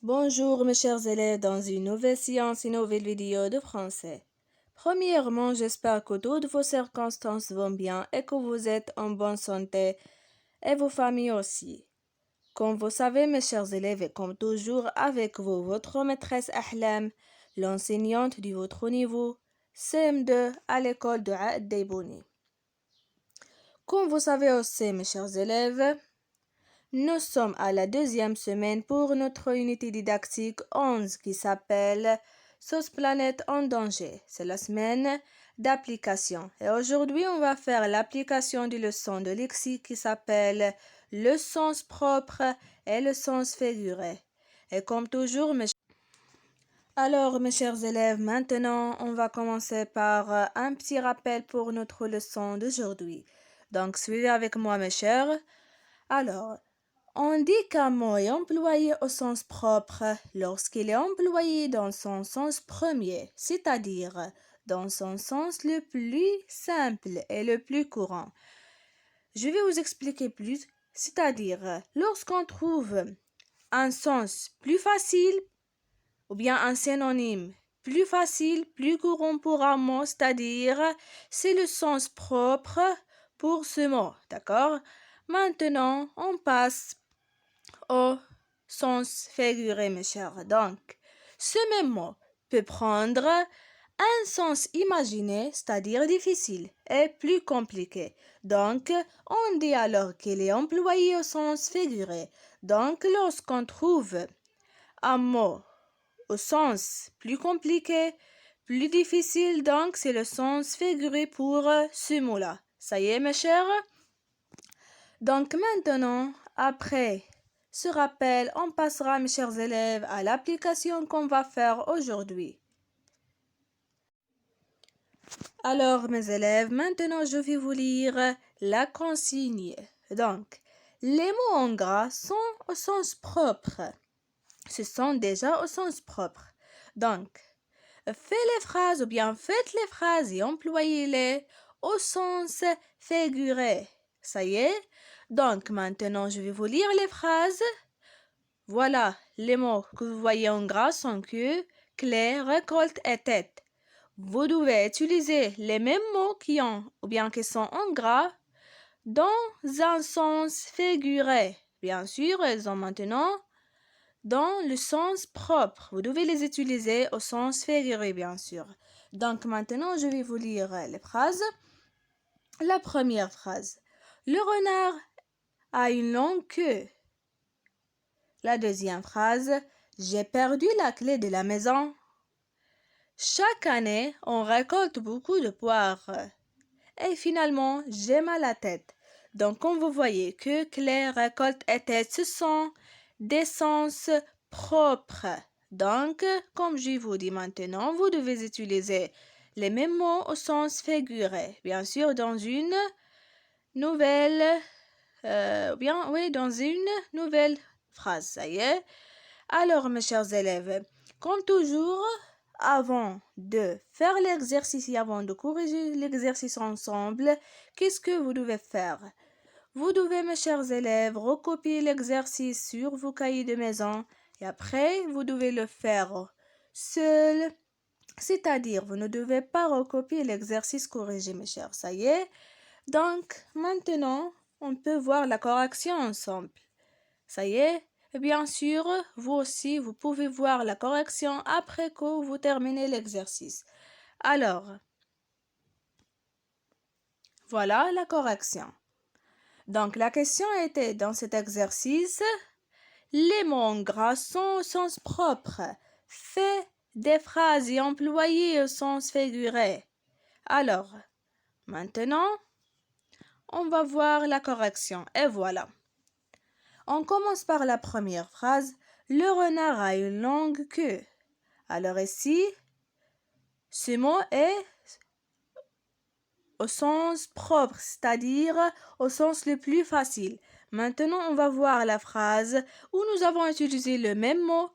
Bonjour mes chers élèves dans une nouvelle séance et nouvelle vidéo de français. Premièrement, j'espère que toutes vos circonstances vont bien et que vous êtes en bonne santé et vos familles aussi. Comme vous savez mes chers élèves et comme toujours avec vous votre maîtresse Ahlam, l'enseignante de votre niveau CM2 à l'école de Aad Deibouni. Comme vous savez aussi mes chers élèves, nous sommes à la deuxième semaine pour notre unité didactique 11 qui s'appelle Sauce Planète en danger. C'est la semaine d'application. Et aujourd'hui, on va faire l'application du leçon de lexique qui s'appelle le sens propre et le sens figuré. Et comme toujours, Alors, mes chers élèves, maintenant, on va commencer par un petit rappel pour notre leçon d'aujourd'hui. Donc, suivez avec moi, mes chers. Alors, on dit qu'un mot est employé au sens propre lorsqu'il est employé dans son sens premier, c'est-à-dire dans son sens le plus simple et le plus courant. Je vais vous expliquer plus, c'est-à-dire lorsqu'on trouve un sens plus facile ou bien un synonyme plus facile, plus courant pour un mot, c'est-à-dire c'est le sens propre pour ce mot, d'accord? Maintenant, on passe au sens figuré, mes chers. Donc, ce même mot peut prendre un sens imaginé, c'est-à-dire difficile, et plus compliqué. Donc, on dit alors qu'il est employé au sens figuré. Donc, lorsqu'on trouve un mot au sens plus compliqué, plus difficile, donc c'est le sens figuré pour ce mot-là. Ça y est, mes chers? Donc maintenant, après ce rappel, on passera, mes chers élèves, à l'application qu'on va faire aujourd'hui. Alors, mes élèves, maintenant je vais vous lire la consigne. Donc, les mots en gras sont au sens propre. Ce sont déjà au sens propre. Donc, faites les phrases ou bien faites les phrases et employez-les au sens figuré. Ça y est? Donc, maintenant, je vais vous lire les phrases. Voilà, les mots que vous voyez en gras sont queue, clé, récolte et tête. Vous devez utiliser les mêmes mots qui ont ou bien qui sont en gras dans un sens figuré. Bien sûr, ils ont maintenant dans le sens propre. Vous devez les utiliser au sens figuré, bien sûr. Donc maintenant, je vais vous lire les phrases. La première phrase. Le renard a une longue queue. La deuxième phrase. J'ai perdu la clé de la maison. Chaque année, on récolte beaucoup de poires. Et finalement, j'ai mal à la tête. Donc, comme vous voyez que clé, récolte et tête, ce sont des sens propres. Donc, comme je vous dis maintenant, vous devez utiliser les mêmes mots au sens figuré. Bien sûr, dans une nouvelle, dans une nouvelle phrase. Ça y est. Alors, mes chers élèves, comme toujours, avant de faire l'exercice et avant de corriger l'exercice ensemble, qu'est-ce que vous devez faire? Vous devez, mes chers élèves, recopier l'exercice sur vos cahiers de maison et après, vous devez le faire seul. C'est-à-dire, vous ne devez pas recopier l'exercice corrigé, mes chers. Ça y est? Donc, maintenant, on peut voir la correction ensemble. Ça y est? Et bien sûr, vous aussi, vous pouvez voir la correction après que vous terminez l'exercice. Alors, voilà la correction. Donc, la question était dans cet exercice, les mots en gras sont au sens propre. Fais des phrases et employées au sens figuré. Alors, maintenant, on va voir la correction. Et voilà. On commence par la première phrase. Le renard a une longue queue. Alors ici, ce mot est au sens propre, c'est-à-dire au sens le plus facile. Maintenant, on va voir la phrase où nous avons utilisé le même mot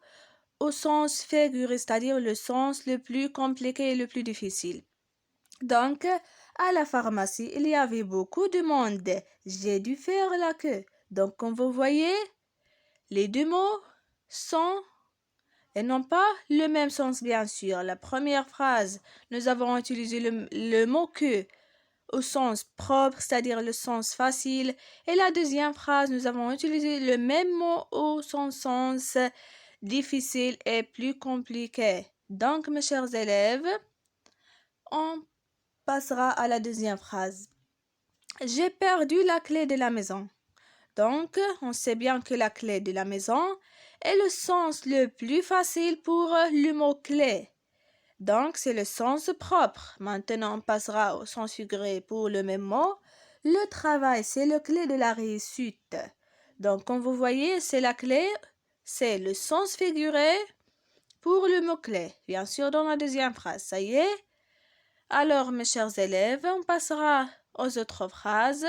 au sens figuré, c'est-à-dire le sens le plus compliqué et le plus difficile. Donc, à la pharmacie, il y avait beaucoup de monde. J'ai dû faire la queue. Donc, comme vous voyez, les deux mots sont et n'ont pas le même sens, bien sûr. La première phrase, nous avons utilisé le mot que au sens propre, c'est-à-dire le sens facile. Et la deuxième phrase, nous avons utilisé le même mot au sens difficile et plus compliqué. Donc, mes chers élèves, on passera à la deuxième phrase. J'ai perdu la clé de la maison. Donc, on sait bien que la clé de la maison est le sens le plus facile pour le mot clé. Donc, c'est le sens propre. Maintenant, on passera au sens figuré pour le même mot. Le travail, c'est la clé de la réussite. Donc, comme vous voyez, c'est la clé, c'est le sens figuré pour le mot-clé. Bien sûr, dans la deuxième phrase, ça y est. Alors, mes chers élèves, on passera aux autres phrases.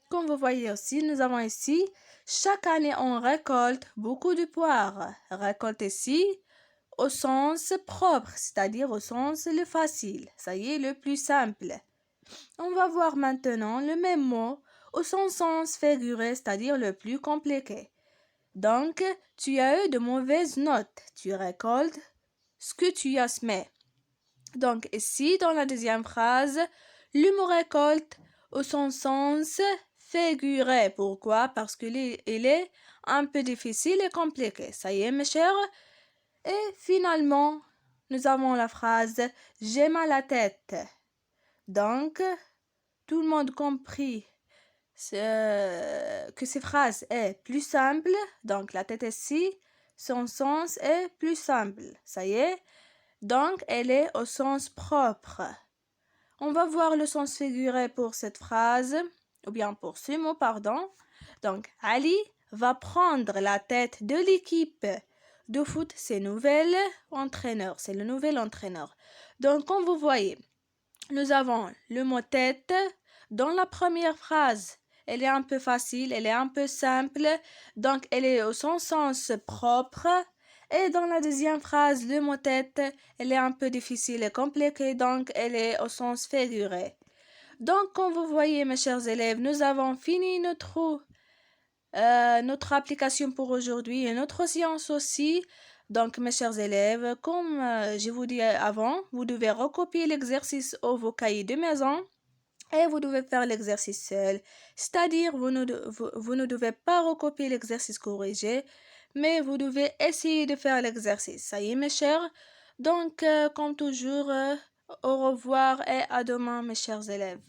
Comme vous voyez aussi, nous avons ici, chaque année, on récolte beaucoup de poires. Récolte ici, au sens propre, c'est-à-dire au sens le facile. Ça y est, le plus simple. On va voir maintenant le même mot au sens figuré, c'est-à-dire le plus compliqué. Donc, tu as eu de mauvaises notes. Tu récoltes ce que tu as semé. Donc, ici, dans la deuxième phrase, le mot récolte au sens figuré. Pourquoi? Parce qu'il est un peu difficile et compliqué. Ça y est, mes chers. Et finalement, nous avons la phrase « J'ai mal à la tête ». Donc, tout le monde comprit que cette phrase est plus simple. Donc, la tête ici, son sens est plus simple. Ça y est. Donc, elle est au sens propre. On va voir le sens figuré pour cette phrase, ou bien pour ce mot, pardon. Donc, Ali va prendre la tête de l'équipe de foot, c'est le nouvel entraîneur. Donc, comme vous voyez, nous avons le mot tête dans la première phrase. Elle est un peu facile, elle est un peu simple, donc elle est au sens propre. Et dans la deuxième phrase, le mot tête, elle est un peu difficile et compliquée, donc elle est au sens figuré. Donc, comme vous voyez, mes chers élèves, nous avons fini notre application pour aujourd'hui et notre séance aussi. Donc, mes chers élèves, comme je vous dis avant, vous devez recopier l'exercice au vos cahiers de maison et vous devez faire l'exercice seul. C'est-à-dire, vous ne devez pas recopier l'exercice corrigé, mais vous devez essayer de faire l'exercice. Ça y est, mes chers. Donc, comme toujours, au revoir et à demain, mes chers élèves.